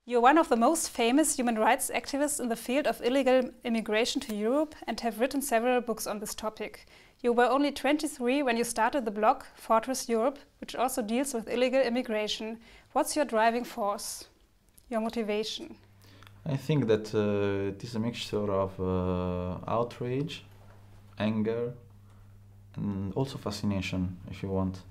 You're one of the most famous human rights activists in the field of illegal immigration to Europe and have written several books on this topic. You were only 23 when you started the blog Fortress Europe, which also deals with illegal immigration. What's your driving force, your motivation? I think that it is a mixture of outrage, anger, and also fascination, if you want.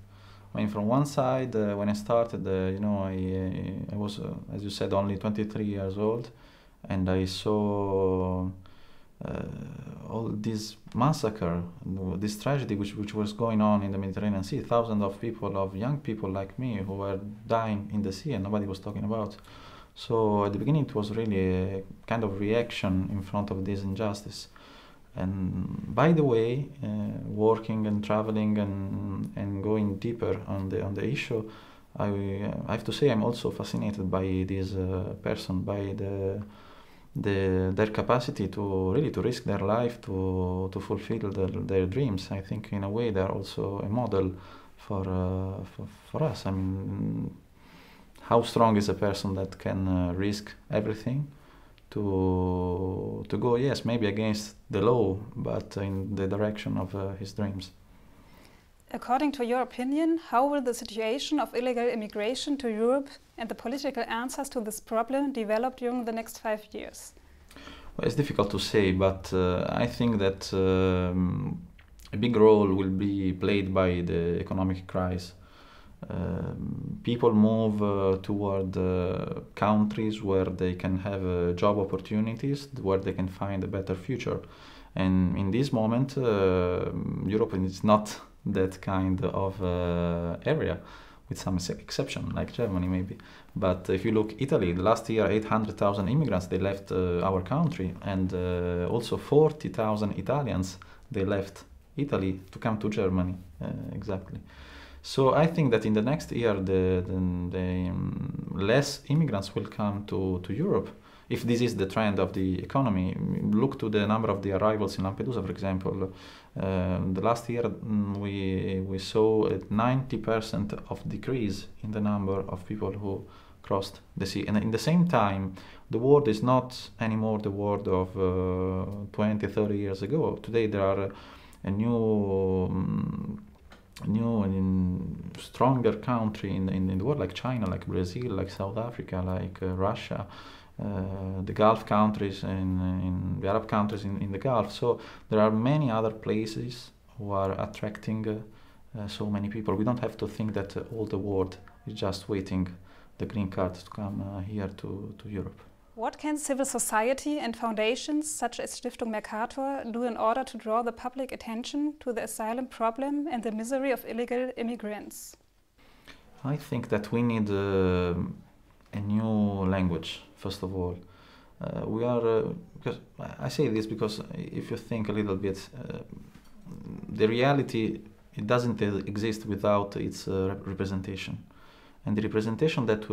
I mean, from one side, when I started, I was, as you said, only 23 years old, and I saw all this massacre, this tragedy which was going on in the Mediterranean Sea. Thousands of people, of young people like me, who were dying in the sea, and nobody was talking about. So at the beginning, it was really a kind of reaction in front of this injustice. And by the way, working and traveling and going deeper on the issue, I have to say I'm also fascinated by this person, by their capacity to really to risk their life to fulfill their dreams. I think in a way they're also a model for us. I mean, how strong is a person that can risk everything to go, yes, maybe against the law, but in the direction of his dreams. According to your opinion, how will the situation of illegal immigration to Europe and the political answers to this problem develop during the next 5 years? Well, it's difficult to say, but I think that a big role will be played by the economic crisis. People move toward countries where they can have job opportunities, where they can find a better future. And in this moment, Europe is not that kind of area, with some exception, like Germany maybe. But if you look Italy, last year 800,000 immigrants, they left our country, and also 40,000 Italians, they left Italy to come to Germany, exactly. So I think that in the next year, the less immigrants will come to Europe. If this is the trend of the economy, look to the number of the arrivals in Lampedusa, for example. The last year we saw a 90% of decrease in the number of people who crossed the sea. And in the same time, the world is not anymore the world of 20, 30 years ago. Today there are a new and stronger country in the world, like China, like Brazil, like South Africa, like Russia, the Gulf countries, in the Arab countries in the Gulf. So there are many other places who are attracting so many people. We don't have to think that all the world is just waiting the green card to come here to Europe. What can civil society and foundations such as Stiftung Mercator do in order to draw the public attention to the asylum problem and the misery of illegal immigrants? I think that we need a new language, first of all. Because I say this because if you think a little bit, the reality, it doesn't exist without its representation. And the representation that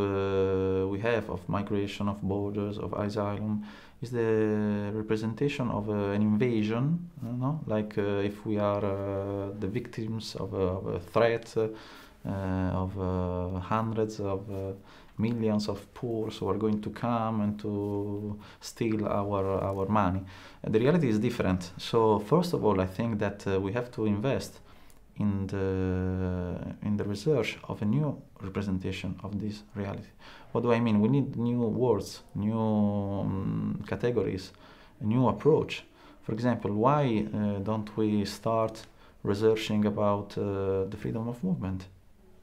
we have of migration, of borders, of asylum, is the representation of an invasion, like if we are the victims of a threat of hundreds of millions of poor who are going to come and to steal our money. And the reality is different. So first of all, I think that we have to invest in the research of a new representation of this reality. What do I mean? We need new words, new categories, a new approach. For example, why don't we start researching about the freedom of movement,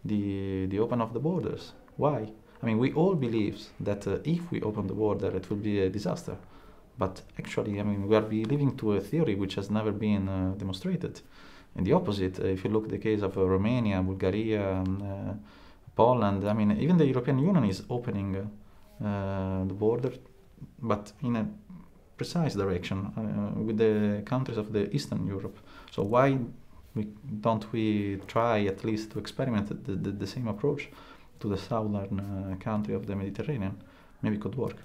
the open of the borders? Why? I mean, we all believe that if we open the border, it will be a disaster. But actually, I mean, we are living to a theory which has never been demonstrated. And the opposite, if you look at the case of Romania, Bulgaria, Poland, I mean, even the European Union is opening the border, but in a precise direction with the countries of the Eastern Europe. So why don't we try at least to experiment the same approach to the southern country of the Mediterranean? Maybe it could work.